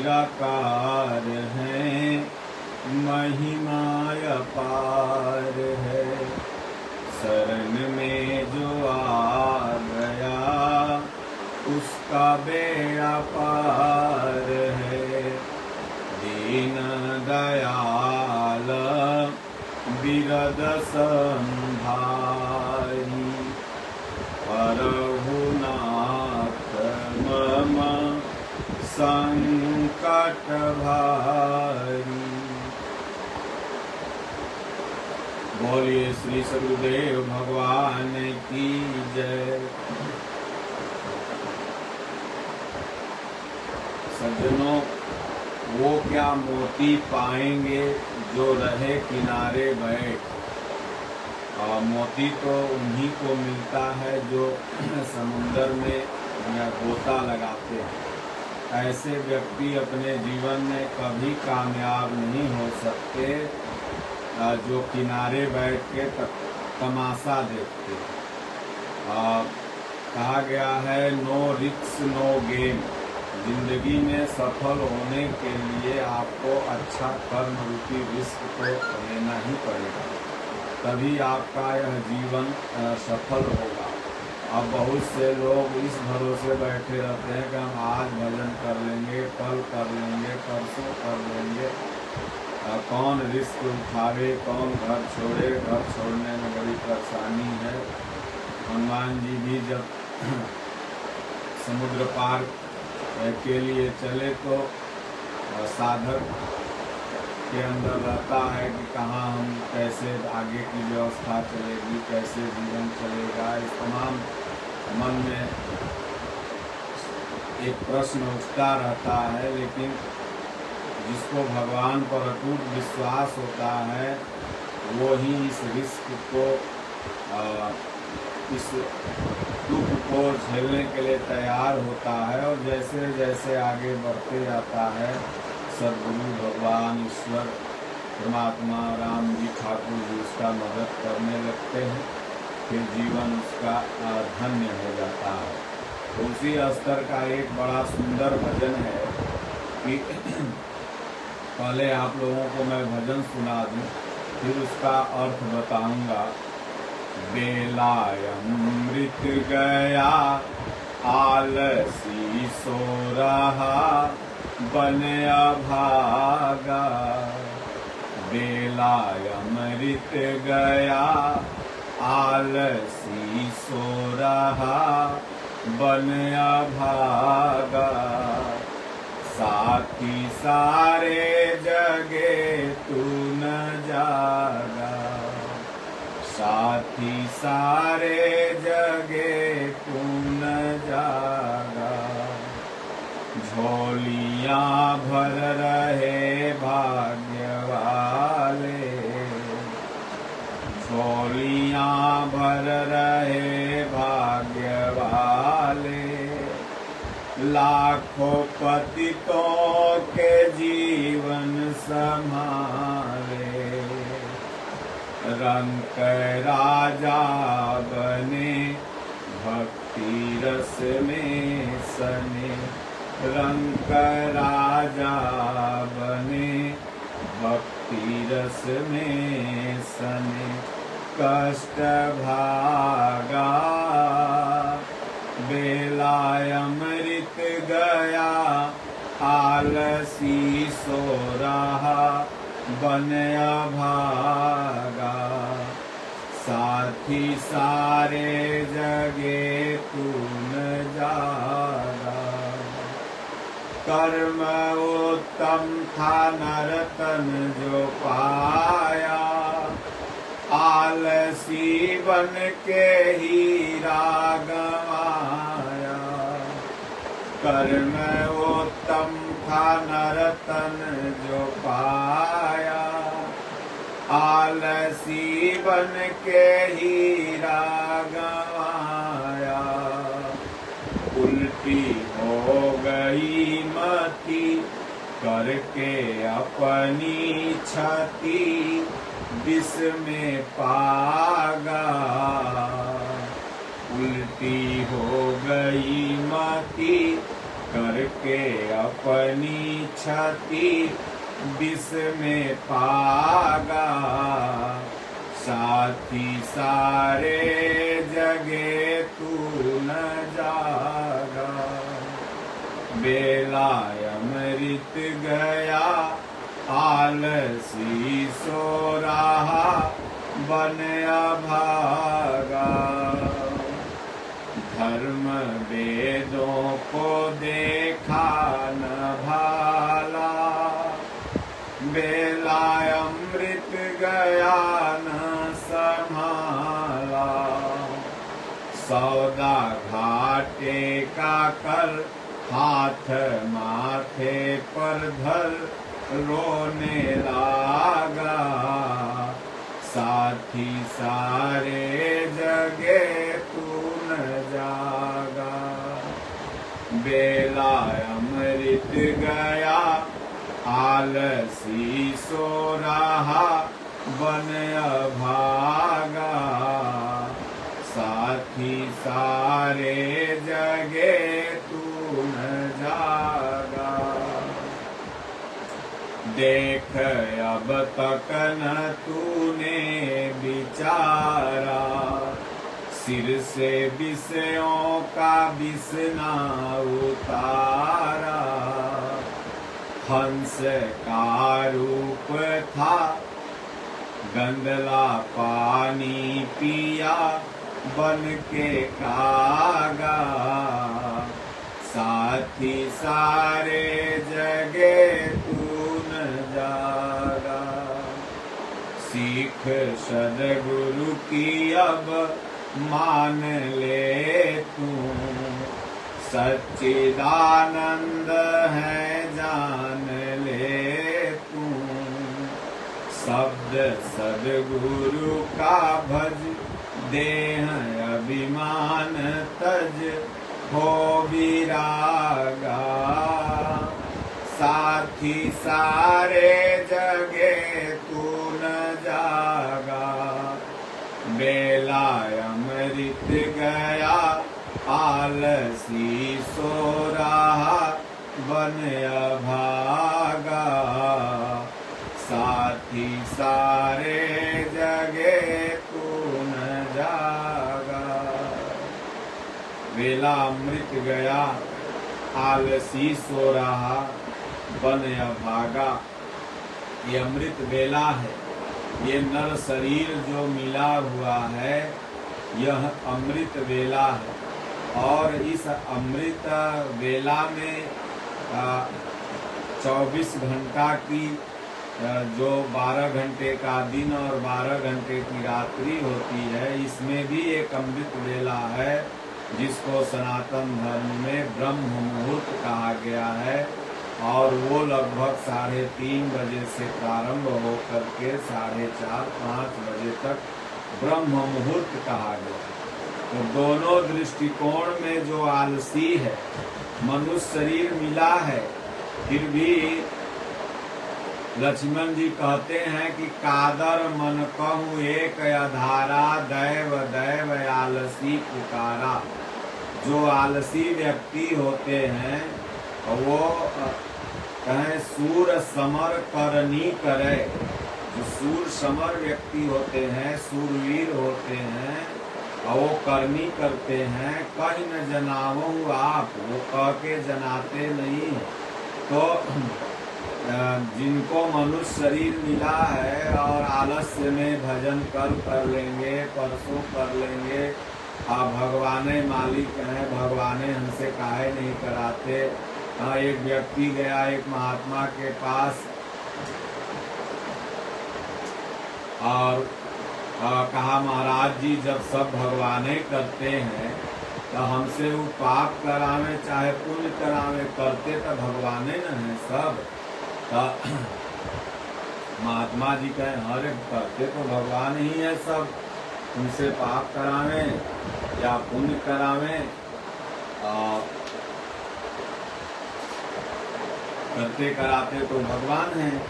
निराकार है, महिमा अपार है। शरण में जो आ गया उसका बेड़ा पार है। दीन दयाल बिरद संधारी, हरहु नाथ मम संकट भारी। बोलिए श्री सद्गुरुदेव भगवान की जय। सज्जनों, वो क्या मोती पाएंगे जो रहे किनारे बैठ। मोती तो उन्हीं को मिलता है जो समुंदर में या गोता लगाते हैं। ऐसे व्यक्ति अपने जीवन में कभी कामयाब नहीं हो सकते जो किनारे बैठ के तमाशा देखते। कहा गया है नो रिस्क नो गेम। जिंदगी में सफल होने के लिए आपको अच्छा कर्म रूपी रिस्क को लेना ही पड़ेगा, तभी आपका यह जीवन सफल होगा। अब बहुत से लोग इस भरोसे बैठे रहते हैं कि हम आज भजन कर लेंगे, कल कर लेंगे, परसों कर लेंगे। कौन रिस्क उठावे, कौन घर छोड़े। घर छोड़ने में बड़ी परेशानी है। हनुमान जी भी जब समुद्र पार के लिए चले तो साधक के अंदर रहता है कि कहाँ हम कैसे आगे की व्यवस्था चलेगी, कैसे जीवन चलेगा। इस तमाम मन में एक प्रश्न उठता रहता है। लेकिन जिसको भगवान पर अटूट विश्वास होता है वो ही इस रिस्क को इस दुख को झेलने के लिए तैयार होता है। और जैसे जैसे आगे बढ़ते जाता है सद्गुरु भगवान ईश्वर परमात्मा राम जी ठाकुर जी उसका मदद करने लगते हैं, फिर जीवन उसका धन्य हो जाता है। तो उसी स्तर का एक बड़ा सुंदर भजन है कि पहले आप लोगों को मैं भजन सुना दूं, फिर उसका अर्थ बताऊंगा। बेलायमृत गया आलसी सो रहा बन अभागा। बेलायमृत गया आलसी सो रहा बन अभागा। साथी सारे जगे तू न जागा। साथी सारे जगे तू न जागा। झोलियां भर रहे भाग्य वाले। झोलियां भर रहे भाग्य वाले। लाखों पतितों के जीवन संभाले। रंग राजा बने भक्ति रस में सने। रंग राजा बने भक्ति रस में सने। कष्ट भागा बेलायमृत गया आलसी सो रहा बन अभागा। साथी सारे जगे तू न जागा। कर्म उत्तम था नरतन जो पाया। आलसी बन के हीरा गवाया। कर्म उत्तम था नरतन जो पाया। आलसी बन के हीरा गवाया। उल्टी हो गई मति करके अपनी छति। विष में पागा। उल्टी हो गई मति करके अपनी क्षति विष में पागा। साथी सारे जगे तू न जागा। बेला अमृत गया आलसी सो रहा बन अभागा। धर्म वेदों को देखा न भाला। बेला अमृत गया न संभाला। सौदा घाटे का कर हाथ माथे पर धर रोने लागा। साथी सारे जगे तू न जागा। बेला अमृत गया आलसी सो रहा बन अभागा। साथी सारे जगे तू न जागा। देख अब तक न तूने विचारा। सिर से विषयों का बिसना उतारा। हंस का रूप था गंदला पानी पिया बन के कागा। साथी सारे जगे तू न जागा। सीख सद्गुरु की अब मान ले तू। सच्चिदानंद है जान ले तू। शब्द सद्गुरु का भज देह अभिमान तज हो विरागा। साथी सारे जगे तू न जागा। बेला अमृत गया आलसी सो रहा बन अभागा। साथी सारे जगे तू न जागा। बेला अमृत गया आलसी सो रहा बन अभागा। ये अमृत बेला है। ये नर शरीर जो मिला हुआ है यह अमृत वेला है। और इस अमृत वेला में 24 घंटा की जो 12 घंटे का दिन और 12 घंटे की रात्रि होती है, इसमें भी एक अमृत वेला है जिसको सनातन धर्म में ब्रह्म मुहूर्त कहा गया है। और वो लगभग 3:30 बजे से प्रारंभ होकर के 4:30-5 बजे तक ब्रह्म मुहूर्त कहा गया। तो दोनों दृष्टिकोण में जो आलसी है, मनुष्य शरीर मिला है, फिर भी लक्ष्मण जी कहते हैं कि कादर मन कहूँ एक अधारा दैव दैव आलसी पुकारा। जो आलसी व्यक्ति होते हैं वो कहें सूर समर करनी करे। जो सूर समर व्यक्ति होते हैं, सूरवीर होते हैं और वो करनी करते हैं। कहीं न जनावो आप, वो कह के जनाते नहीं। तो जिनको मनुष्य शरीर मिला है और आलस्य में भजन कल कर लेंगे, परसों कर लेंगे, भगवाने मालिक हैं, भगवाने हमसे काहे नहीं कराते। एक व्यक्ति गया एक महात्मा के पास और कहा महाराज जी जब सब भगवाने करते हैं तो हमसे वो पाप करावे चाहे पुण्य करावे, करते तो भगवाने न है सब। तो महात्मा जी कहे अरे करते तो भगवान ही है सब, उनसे पाप करावे या पुण्य करावे, करते कराते तो भगवान हैं।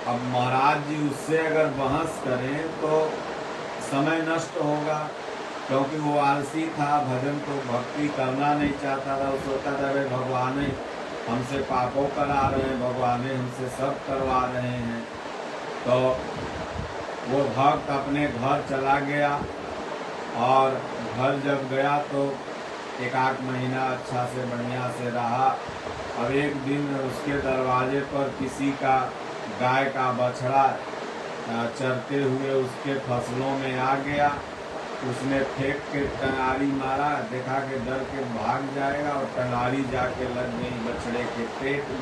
अब महाराज जी उससे अगर बहस करें तो समय नष्ट होगा। क्योंकि वो आलसी था, भजन तो भक्ति करना नहीं चाहता था। वो सोचता था वे भगवान हमसे पापों करा रहे हैं, भगवान हमसे सब करवा रहे हैं। तो वो भक्त अपने घर चला गया, और घर जब गया तो एक आध महीना अच्छा से बढ़िया से रहा। और एक दिन उसके दरवाजे पर किसी का गाय का बछड़ा चरते हुए उसके फसलों में आ गया। उसने फेंक के टंगारी मारा, देखा कि डर के भाग जाएगा, और टंगारी जाके लग गई बछड़े के पेट में।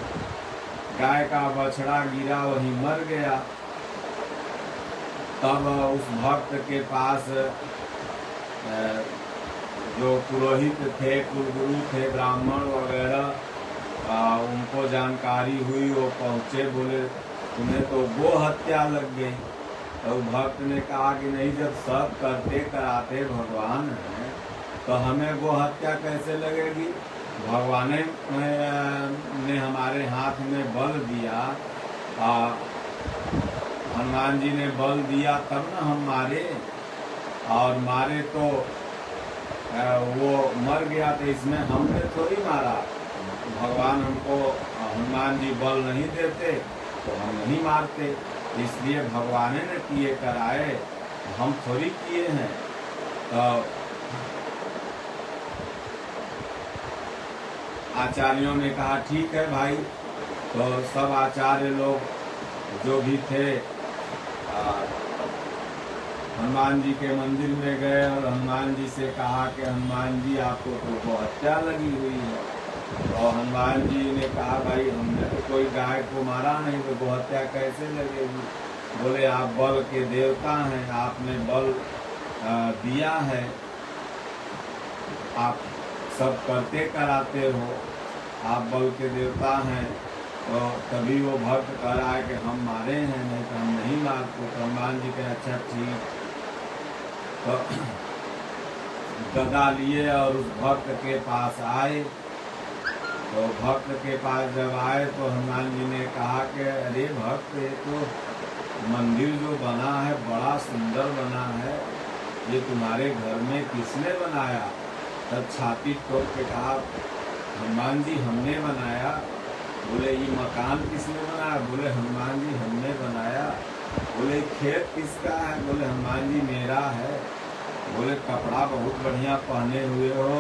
गाय का बछड़ा गिरा, वहीं मर गया। तब उस भक्त के पास जो पुरोहित थे, कुलगुरु थे, ब्राह्मण वगैरह, उनको जानकारी हुई। वो पहुँचे, बोले तुम्हें तो गो हत्या लग गई। तो भक्त ने कहा कि नहीं, जब सब करते कराते भगवान हैं तो हमें गो हत्या कैसे लगेगी? भगवान ने हमारे हाथ में बल दिया, हनुमान जी ने बल दिया तब ना हम मारे, और मारे तो वो मर गया, तो इसमें हमने थोड़ी मारा। भगवान हमको, हनुमान जी बल नहीं देते तो हम नहीं मारते, इसलिए भगवान ने किए कराए, हम थोड़ी किए हैं। तो आचार्यों ने कहा ठीक है भाई। तो सब आचार्य लोग जो भी थे हनुमान जी के मंदिर में गए, और हनुमान जी से कहा कि हनुमान जी आपको तो गो हत्या लगी हुई है। और हनुमान जी ने कहा भाई हमने तो कोई गाय को मारा नहीं, तो गो हत्या कैसे लगेगी? बोले आप बल के देवता हैं, आपने बल दिया है, आप सब करते कराते हो, आप बल के देवता हैं। तो तभी वो भक्त कह रहा है कि हम मारे हैं, नहीं तो हम नहीं मारते। तो हनुमान जी कहे अच्छा ठीक। तो गदा लिए और उस भक्त के पास आए। तो भक्त के पास जब आए तो हनुमान जी ने कहा कि अरे भक्त, ये तो मंदिर जो बना है बड़ा सुंदर बना है, ये तुम्हारे घर में किसने बनाया? तब छाती ठोक के कहा हनुमान जी हमने बनाया। बोले ये मकान किसने बनाया? बोले हनुमान जी हमने बनाया। बोले खेत किसका है? बोले हनुमान जी मेरा है। बोले कपड़ा बहुत बढ़िया पहने हुए हो,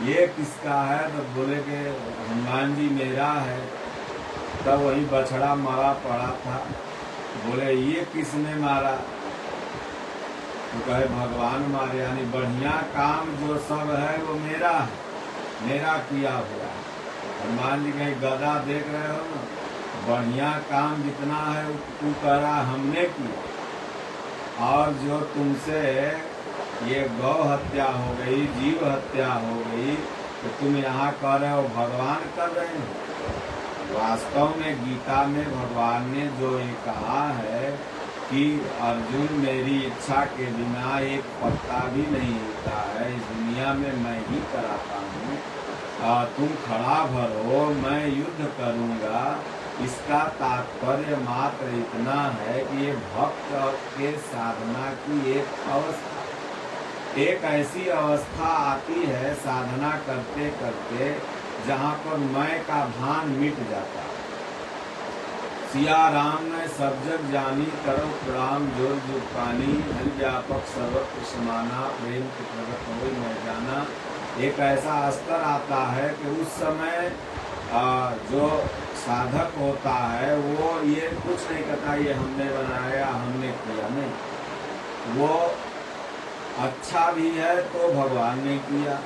ये किसका है? तो बोले कि हनुमान जी मेरा है। तब वही बछड़ा मरा पड़ा था। बोले ये किसने मारा? तो कहे भगवान मारे, यानी बढ़िया काम जो सब है वो मेरा है, मेरा किया हुआ। हनुमान जी कहीं गदा देख रहे हो ना, बढ़िया काम जितना है तू करा हमने किया, और जो तुमसे ये गौ हत्या हो गई, जीव हत्या हो गई, तो तुम यहाँ कर रहे हो, भगवान कर रहे हैं। वास्तव में गीता में भगवान ने जो ये कहा है कि अर्जुन मेरी इच्छा के बिना एक पत्ता भी नहीं होता है, इस दुनिया में मैं ही कराता हूँ, तुम खड़ा भरो, मैं युद्ध करूँगा। इसका तात्पर्य मात्र इतना है कि ये भक्त के साधना की एक ऐसी अवस्था आती है साधना करते करते जहाँ पर मैं का भान मिट जाता है। सिया राम ने सब जग जानी, करो प्रणाम जोर जुपानी, हरि व्यापक सर्वत्र समाना, प्रेम के प्रगट हो मैं जाना। एक ऐसा स्तर आता है कि उस समय जो साधक होता है वो ये कुछ नहीं कहता ये हमने बनाया हमने किया, नहीं। वो अच्छा भी है तो भगवान ने किया,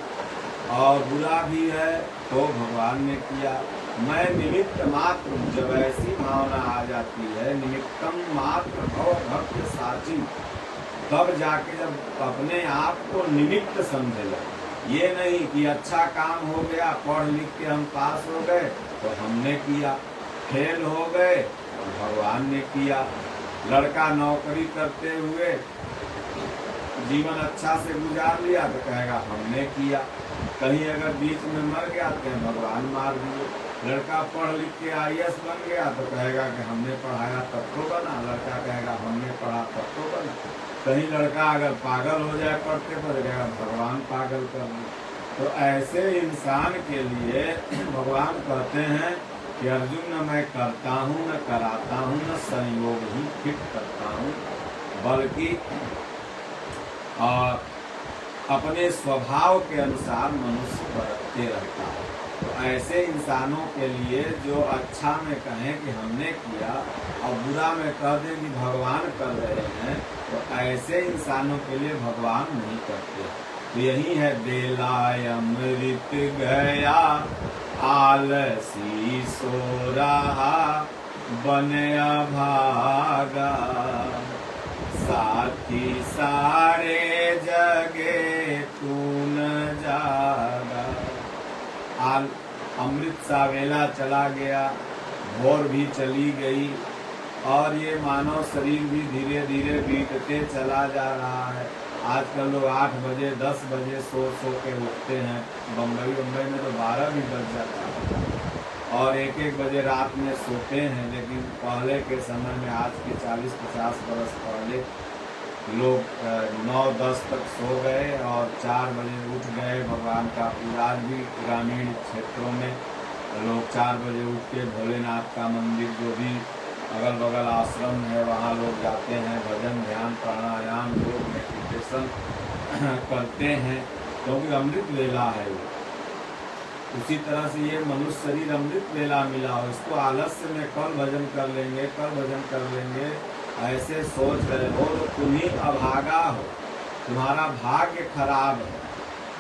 और बुरा भी है तो भगवान ने किया। मैं निमित्त मात्र, जब ऐसी भावना आ जाती है निमित्तम मात्र भव भक्त साची, तब जाके जब अपने आप को निमित्त समझेगा। ये नहीं कि अच्छा काम हो गया, पढ़ लिख के हम पास हो गए तो हमने किया, फेल हो गए तो भगवान ने किया। लड़का नौकरी करते हुए जीवन अच्छा से गुजार लिया तो कहेगा हमने किया। कहीं अगर बीच में मर गया तो भगवान मार दिए। लड़का पढ़ लिख के IAS बन गया तो कहेगा कि हमने पढ़ाया तब तो बना, लड़का कहेगा हमने पढ़ा तब तो बना। कहीं लड़का अगर पागल हो जाए पढ़ते पढ़ेगा, भगवान पागल कर दे। तो ऐसे इंसान के लिए भगवान कहते हैं कि अर्जुन, न मैं करता हूँ, न कराता हूँ, न संयोग ही फिट करता हूँ, बल्कि अपने स्वभाव के अनुसार मनुष्य बरतते रहता है। तो ऐसे इंसानों के लिए जो अच्छा में कहें कि हमने किया और बुरा में कह दें कि भगवान कर रहे हैं, तो ऐसे इंसानों के लिए भगवान नहीं करते। तो यही है, बेला अमृत गया आलसी सो रहा बने अभागा, साथी सारे जगे तू न जागा। अमृत सा वेला चला गया, भोर भी चली गई और ये मानव शरीर भी धीरे धीरे बीतते चला जा रहा है। आजकल लोग 8 बजे 10 बजे सो के उठते हैं। बम्बई में तो 12 भी बज जाता है और 1 बजे रात में सोते हैं। लेकिन पहले के समय में, आज के 40-50 बरस पहले, लोग 9-10 तक सो गए और 4 बजे उठ गए। भगवान का पूजा भी ग्रामीण क्षेत्रों में लोग 4 बजे उठ के भोलेनाथ का मंदिर, जो भी अगल बगल आश्रम है, वहाँ लोग जाते हैं, भजन ध्यान प्राणायाम योग मेडिटेशन करते हैं, क्योंकि अमृत वेला है वो। उसी तरह से ये मनुष्य शरीर अमृत वेला मिला हो, इसको आलस्य में कल भजन कर लेंगे, कल भजन कर लेंगे, ऐसे सोच रहे हो तो तुम ही अभागा हो, तुम्हारा भाग्य खराब है।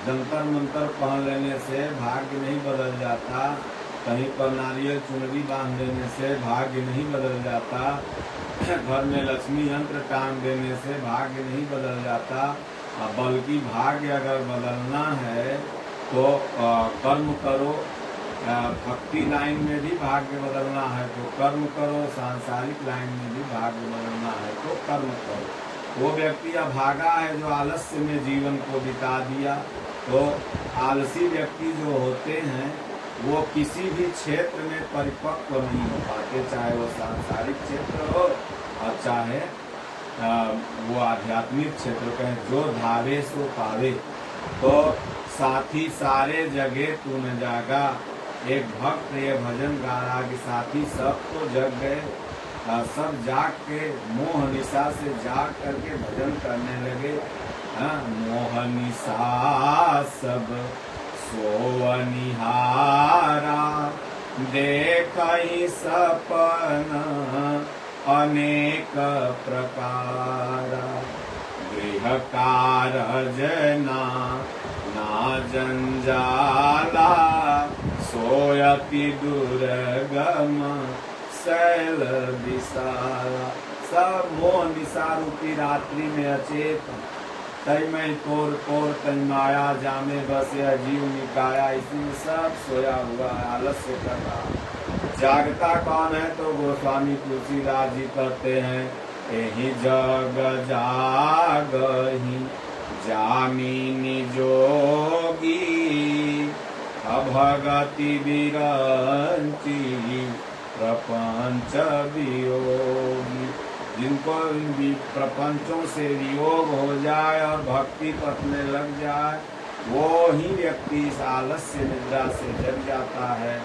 जंतर मंतर पहन लेने से भाग्य नहीं बदल जाता, कहीं पर नारियल चुनरी बांध देने से भाग्य नहीं बदल जाता, घर में लक्ष्मी यंत्र टांग देने से भाग्य नहीं बदल जाता। बल्कि भाग्य अगर बदलना है तो कर्म करो। भक्ति लाइन में भी भाग्य बदलना है तो कर्म करो, सांसारिक लाइन में भी भाग्य बदलना है तो कर्म करो। वो व्यक्ति अभागा है जो आलस्य में जीवन को बिता दिया। तो आलसी व्यक्ति जो होते हैं वो किसी भी क्षेत्र में परिपक्व नहीं हो पाते, चाहे वो सांसारिक क्षेत्र हो और चाहे वो आध्यात्मिक क्षेत्र कहें। जो धावे सो पावे, तो साथी सारे जगे तू न जागा। एक भक्त ये भजन गा रहा कि साथी सब तो जग गए, सब जाग के मोह निशा से जाग करके भजन करने लगे। मोह निशा सब सोवनिहारा, देखहि सपन अनेक प्रकारा। गृह कारज ना जंजाला, सोयति दुर्गम शैल विशाला। सब मोह निशा रूपी रात्रि में अचेत, तई मैं तोर तई माया जामे बस यह जीव निकाया, इसी में सब सोया हुआ है, आलस्य कर रहा। जागता कौन है? तो गोस्वामी तुलसीदास जी कहते हैं, यही जग जागहि जामिनी जोगी, अभगति विरंची प्रपंच वियोगी। जिनको प्रपंचों से वियोग हो जाए और भक्ति पथ में लग जाए, वो ही व्यक्ति इस आलस्य निद्रा से जग जाता है।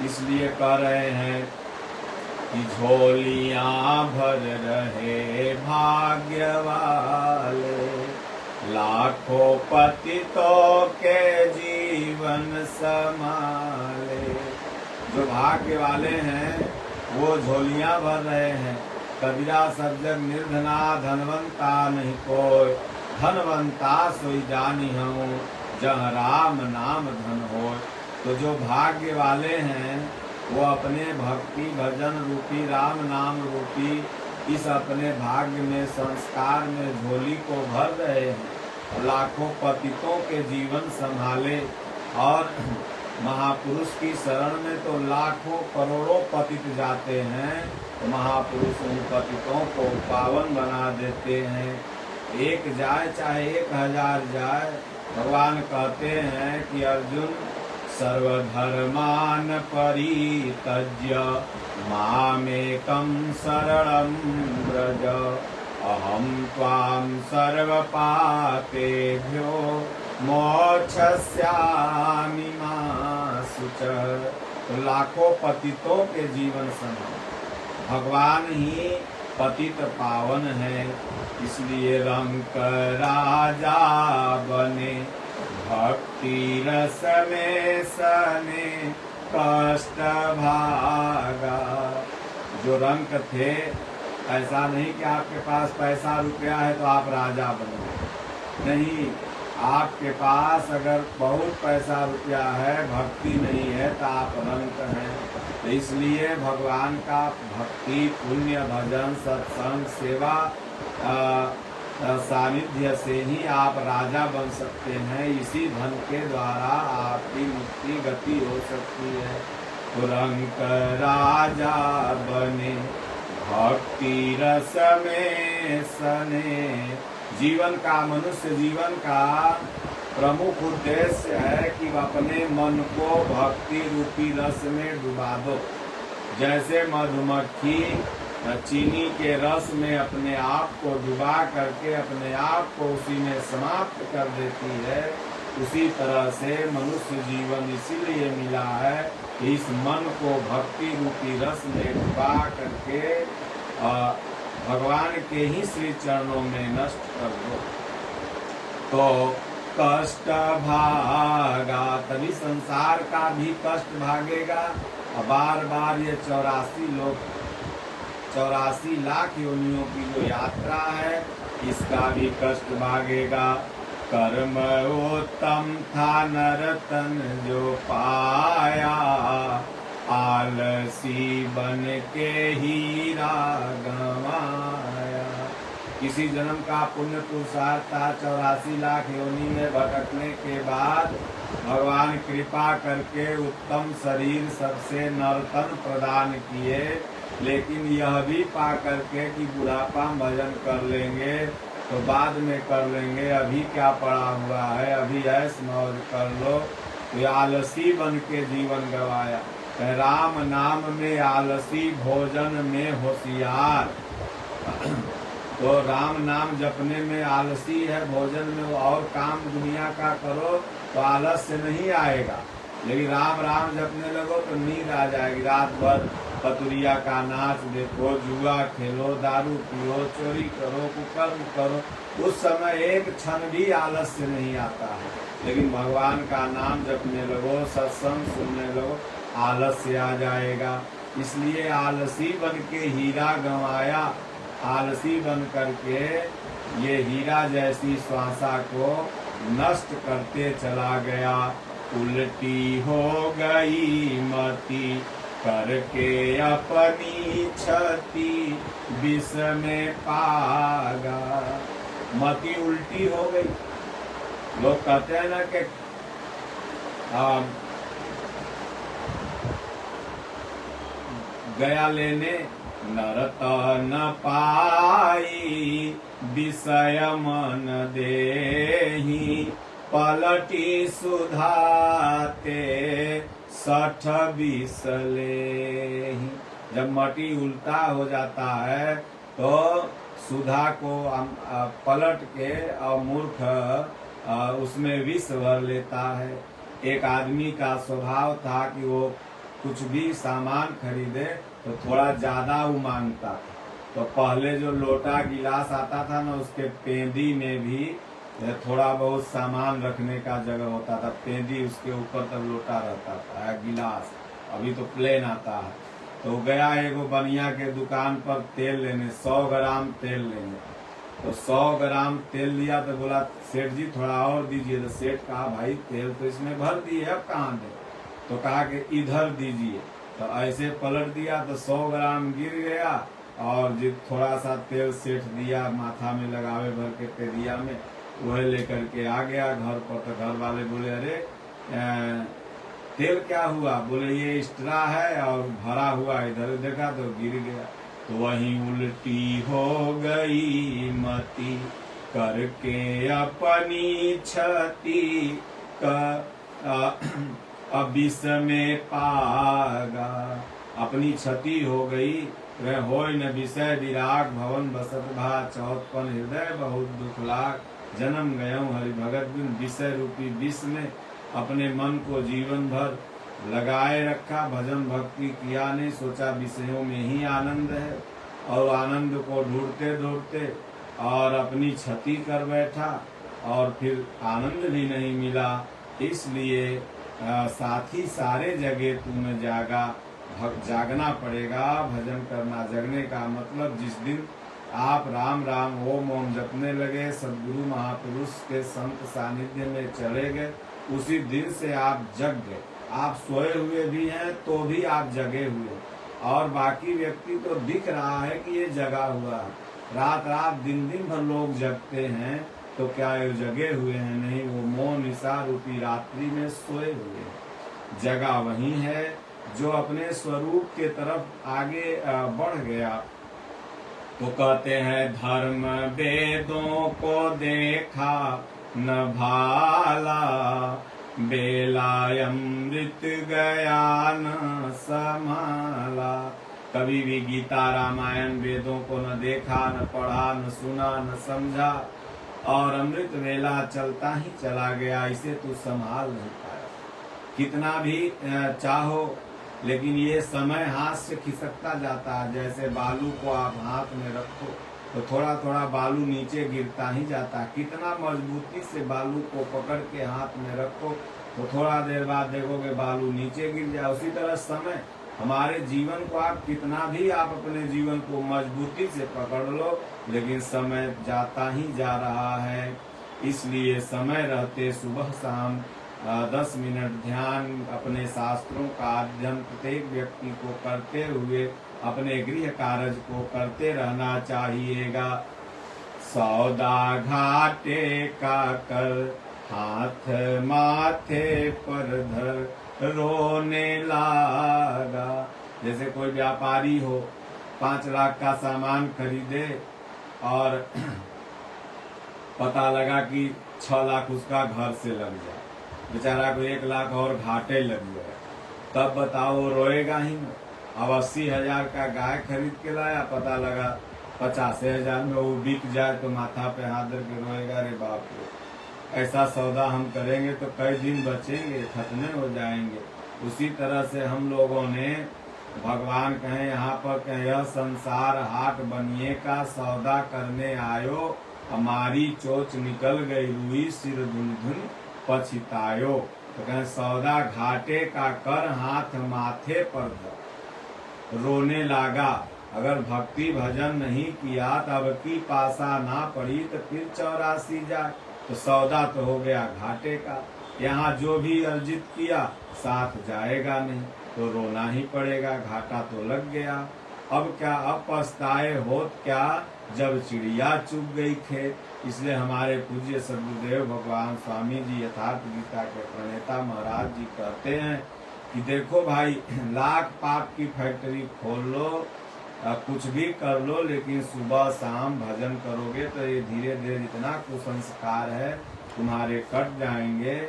इसलिए कह रहे हैं कि झोलियां भर रहे भाग्य वाले, लाखों पतितों के जीवन संभाले। जो भाग्य वाले हैं वो झोलियां भर रहे हैं। कबीरा सब जग निर्धना, धनवंता नहीं कोई, धनवंता सोई जानी हूँ, जहाँ राम नाम धन हो। तो जो भाग्य वाले हैं वो अपने भक्ति भजन रूपी, राम नाम रूपी इस अपने भाग्य में, संस्कार में झोली को भर रहे हैं। लाखों पतितों के जीवन संभाले। और महापुरुष की शरण में तो लाखों करोड़ों पतित जाते हैं, तो महापुरुष उन पतितों को पावन बना देते हैं। एक जाए चाहे 1000 जाए, भगवान कहते हैं कि अर्जुन सर्वधर्मान परित्यज्य मामेकं शरणं व्रज, अहम त्वां सर्वपापेभ्यो मोक्षयिष्यामि मा शुचः। तो लाखों पतितों के जीवन समान भगवान ही पतित पावन है, इसलिए रंक राजा बने भक्ति रस में सने कष्ट भागा। जो रंक थे, ऐसा नहीं कि आपके पास पैसा रुपया है तो आप राजा बनो, नहीं, आपके पास अगर बहुत पैसा रुपया है, भक्ति नहीं है तो आप रंक हैं। तो इसलिए भगवान का भक्ति, पुण्य, भजन, सत्संग, सेवा, सानिध्य से ही आप राजा बन सकते हैं। इसी धन के द्वारा आपकी मुक्ति गति हो सकती है। तो रंक राजा बने भक्ति रस में सने। जीवन का, मनुष्य जीवन का प्रमुख उद्देश्य है कि अपने मन को भक्ति रूपी रस में डुबा दो। जैसे मधुमक्खी चीनी के रस में अपने आप को डुबा करके अपने आप को उसी में समाप्त कर देती है, उसी तरह से मनुष्य जीवन इसीलिए मिला है कि इस मन को भक्ति रूपी रस में डुबा करके भगवान के ही श्री चरणों में नष्ट कर दो। तो कष्ट भागा, तभी संसार का भी कष्ट भागेगा। और बार बार ये 84 लाख योनियों की जो यात्रा है, इसका भी कष्ट भागेगा। कर्म उत्तम था नरतन जो पाया, आलसी बन के हीरा गंवाया। किसी जन्म का पुण्य पुरुषार्थ था, 84 लाख योनि में भटकने के बाद भगवान कृपा करके उत्तम शरीर सबसे नर्तन प्रदान किए, लेकिन यह भी पा करके कि बुढ़ापा भजन कर लेंगे तो बाद में कर लेंगे, अभी क्या पड़ा हुआ है, अभी ऐश मौज कर लो। तो आलसी बन के जीवन गवाया। राम नाम में आलसी, भोजन में होशियार। तो राम नाम जपने में आलसी है, भोजन में और काम दुनिया का करो तो आलस्य नहीं आएगा। लेकिन राम राम जपने लगो तो नींद आ जाएगी। रात भर पतुरिया का नाच देखो, जुआ खेलो, दारू पियो, चोरी करो, कुकर्म करो, उस समय एक क्षण भी आलस्य नहीं आता है। लेकिन भगवान का नाम जपने लगो, सत्संग सुनने लगो, आलस्य आ जाएगा। इसलिए आलसी बन के हीरा गंवाया। आलसी बन करके ये हीरा जैसी श्वासा को नष्ट करते चला गया। उल्टी हो गई मति करके अपनी क्षति, विष में पागा। मति उल्टी हो गई। लोग कहते हैं ना कि गया लेने नरतन पाई, विषय मन देहि पलटी सुधाते 60 विष लेहि। जब मटी उल्टा हो जाता है तो सुधा को पलट के और मूर्ख उसमें विष भर लेता है। एक आदमी का स्वभाव था कि वो कुछ भी सामान खरीदे तो थोड़ा ज्यादा वो मांगता। तो पहले जो लोटा गिलास आता था ना, उसके पेंदी में भी थोड़ा बहुत सामान रखने का जगह होता था। पेंदी उसके ऊपर तब लोटा रहता था, गिलास। अभी तो प्लेन आता है। तो गया एगो बनिया के दुकान पर तेल लेने, 100 ग्राम तेल लेने। तो 100 ग्राम तेल लिया तो बोला सेठ जी थोड़ा और दीजिए। तो सेठ कहा भाई तेल तो इसमें भर दिए, अब कहाँ दे? तो कहा कि इधर दीजिए। तो ऐसे पलट दिया तो 100 ग्राम गिर गया और जो थोड़ा सा तेल सेठ दिया माथा में लगावे भर के पेरिया में, वह लेकर के आ गया घर पर। तो घर वाले बोले अरे तेल क्या हुआ? बोले ये एक्स्ट्रा है और भरा हुआ। इधर देखा तो गिर गया। तो वहीं उल्टी हो गई मति करके अपनी क्षति का विष में पागा। अपनी क्षति हो गई, वह होय न विषय विराग, भवन बसत भा चौथपन हृदय बहुत दुख लाग। जन्म गयऊँ हरि भगत बिन, विषय रूपी विष में अपने मन को जीवन भर लगाए रखा। भजन भक्ति किया नहीं, सोचा विषयों में ही आनंद है, और आनंद को ढूंढते ढूंढते और अपनी क्षति कर बैठा, और फिर आनंद भी नहीं मिला। इसलिए साथी सारे जगह तुम्हें जागना पड़ेगा। भजन करना, जगने का मतलब जिस दिन आप राम राम ओम ओम जपने लगे, सदगुरु महापुरुष के संत सानिध्य में चले गए, उसी दिन से आप जग गए। आप सोए हुए भी हैं तो भी आप जगे हुए, और बाकी व्यक्ति तो दिख रहा है कि ये जगा हुआ है। रात रात दिन दिन भर लोग जगते हैं, तो क्या ये जगे हुए हैं? नहीं, वो मौन निशा रूपी रात्रि में सोए हुए हैं। जगा वही है जो अपने स्वरूप के तरफ आगे बढ़ गया। तो कहते हैं धर्म वेदों को देखा न भाला, बेला अमृत गया न संभाला। कभी भी गीता रामायण वेदों को न देखा, न पढ़ा, न सुना, न समझा, और अमृत वेला चलता ही चला गया, इसे तू संभाल नहीं पाया। कितना भी चाहो, लेकिन ये समय हाथ से खिसकता जाता है। जैसे बालू को आप हाथ में रखो तो थोड़ा थोड़ा बालू नीचे गिरता ही जाता है। कितना मजबूती से बालू को पकड़ के हाथ में रखो तो थोड़ा देर बाद देखोगे बालू नीचे गिर जाए। उसी तरह समय, हमारे जीवन को आप कितना भी आप अपने जीवन को मजबूती से पकड़ लो, लेकिन समय जाता ही जा रहा है। इसलिए समय रहते सुबह शाम 10 मिनट ध्यान, अपने शास्त्रों का अध्ययन प्रत्येक व्यक्ति को करते हुए अपने गृह कार्य को करते रहना चाहिएगा। सौदा घाटे का कर, हाथ माथे पर धर, रोने लागा। जैसे कोई व्यापारी हो, 5 लाख का सामान खरीदे और पता लगा कि 6 लाख उसका घर से लग जाए, बेचारा को 1 लाख और घाटे लग गए, तब बताओ रोएगा ही ना। अब 80,000 का गाय खरीद के लाया, पता लगा 50,000 में वो बिक जाए तो माथा पे हाथ धर के रोएगा, अरे बाप रे, ऐसा सौदा हम करेंगे तो कई दिन बचेंगे, खत्म हो जाएंगे। उसी तरह से हम लोगों ने, भगवान कहें यहाँ पर कहें, यह संसार हाट बनिए का सौदा करने आयो, हमारी चोच निकल गई रुई, सिर धुन धुन पछितायो। तो कहें सौदा घाटे का कर, हाथ माथे पर धर, रोने लागा। अगर भक्ति भजन नहीं किया, तब की पासा ना पड़ी तो फिर 84 जाए, तो सौदा तो हो गया घाटे का। यहाँ जो भी अर्जित किया साथ जाएगा नहीं, तो रोना ही पड़ेगा, घाटा तो लग गया। अब क्या, अब पछताए होत क्या, जब चिड़िया चुग गई खेत। इसलिए हमारे पूज्य सदगुरुदेव भगवान स्वामी जी यथार्थ गीता के प्रणेता महाराज जी कहते हैं कि देखो भाई, लाख पाप की फैक्ट्री खोल लो, कुछ भी कर लो, लेकिन सुबह शाम भजन करोगे तो ये धीरे धीरे जितना कुसंस्कार है तुम्हारे कट जाएंगे,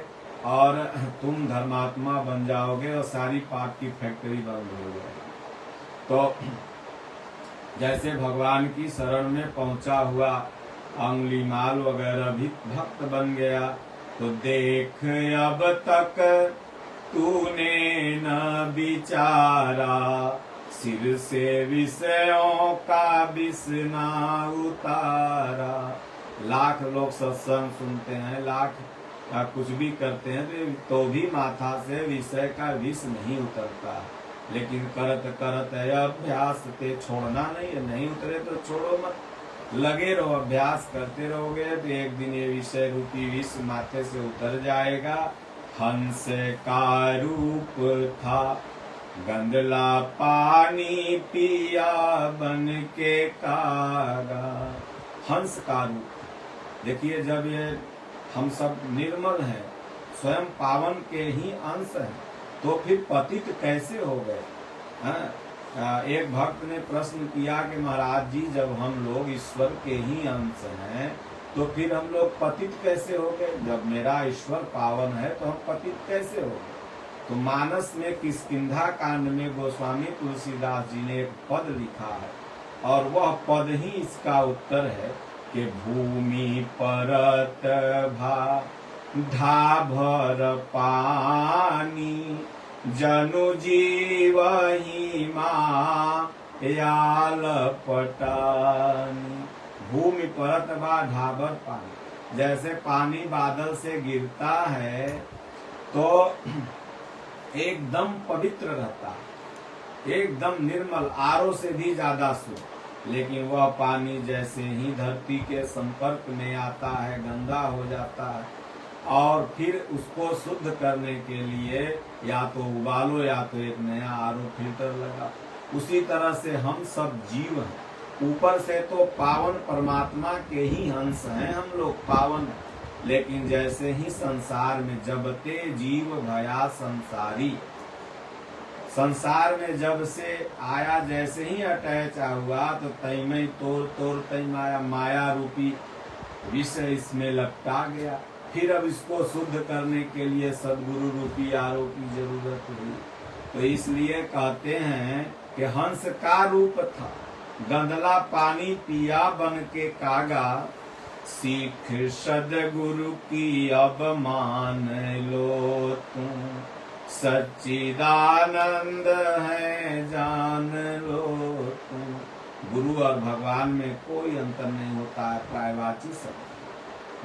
और तुम धर्मात्मा बन जाओगे, और सारी पाप की फैक्ट्री बंद हो जाएगी। तो जैसे भगवान की शरण में पहुंचा हुआ अंगुलीमाल वगैरह भी भक्त बन गया, तो देख अब तक तूने न विचारा, सिर से विषयों का विषना उतारा। लाख लोग सत्संग सुनते हैं, लाख कुछ भी करते हैं, तो भी माथा से विषय का विष नहीं उतरता। लेकिन करत करत है अभ्यास, ते छोड़ना नहीं है, नहीं उतरे तो छोड़ो मत, लगे रहो, अभ्यास करते रहोगे तो एक दिन ये विषय रूपी विष माथे से उतर जाएगा। हंस का रूप था, गंदला पानी पिया बन के कागा। हंस का रूप, देखिए जब ये हम सब निर्मल हैं, स्वयं पावन के ही अंश हैं, तो फिर पतित कैसे हो गए? एक भक्त ने प्रश्न किया कि महाराज जी, जब हम लोग ईश्वर के ही अंश हैं तो फिर हम लोग पतित कैसे हो गए? जब मेरा ईश्वर पावन है तो हम पतित कैसे हो गए? तो मानस में किष्किंधा कांड में गोस्वामी तुलसीदास जी ने एक पद लिखा है और वह पद ही इसका उत्तर है कि भूमि परत भा ढाभर पानी जनु जीव ही याल पटानी। भूमि परत भा ढाभर पानी, जैसे पानी बादल से गिरता है तो एकदम पवित्र रहता है, एकदम निर्मल, आरओ से भी ज्यादा शुद्ध। लेकिन वह पानी जैसे ही धरती के संपर्क में आता है गंदा हो जाता है और फिर उसको शुद्ध करने के लिए या तो उबालो या तो एक नया आरओ फिल्टर लगा। उसी तरह से हम सब जीव हैं, ऊपर से तो पावन परमात्मा के ही अंश हैं हम लोग, पावन हैं। लेकिन जैसे ही संसार में जबते जीव भया संसारी, संसार में जब से आया जैसे ही अटैच हुआ तो तैमय तोर तय माया, माया रूपी विष इसमें लपटा गया। फिर अब इसको शुद्ध करने के लिए सदगुरु रूपी आरो की जरूरत हुई। तो इसलिए कहते हैं कि हंस का रूप था, गंदला पानी पिया बन के कागा, सीख सदगुरु की अब मान लो तुम, सच्चिदानंद है जान लो तुम। गुरु और भगवान में कोई अंतर नहीं होता है, प्रायवाची सब।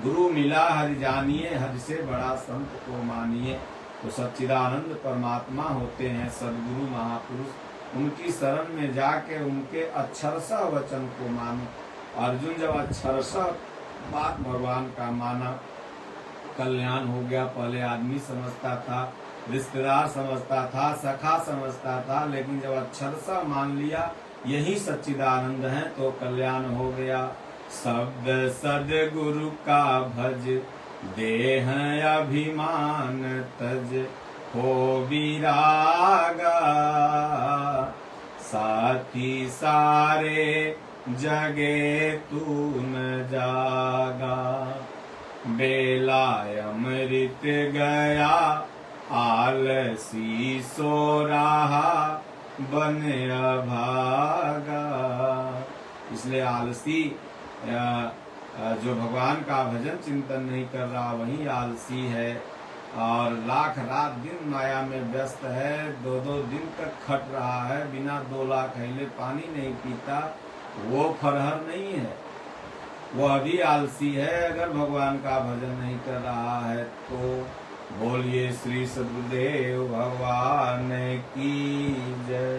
गुरु मिला हरि जानिए, हरि से बड़ा संत को मानिए। तो सच्चिदानंद परमात्मा होते हैं सदगुरु महापुरुष। उनकी शरण में जाके उनके अक्षरशः वचन को मानो। अर्जुन जब अक्षरशः बात भगवान का माना, कल्याण हो गया। पहले आदमी समझता था, रिश्तेदार समझता था, सखा समझता था, लेकिन जब अक्षरशः मान लिया यही सच्चिदानंद है तो कल्याण हो गया। शब्द सदगुरु का भज, देह अभिमान तज, हो विरागा, साथी सारे जगे तू न जागा। बेला अमृत गया आलसी सो रहा, बन अभागा। इसलिए आलसी जो भगवान का भजन चिंतन नहीं कर रहा वही आलसी है और लाख रात दिन माया में व्यस्त है। 2-2 दिन तक खट रहा है, बिना 2 लाख हिले पानी नहीं पीता, वो फरहर नहीं है, वह भी आलसी है अगर भगवान का भजन नहीं कर रहा है तो। बोलिए श्री सद्गुरुदेव भगवान की जय।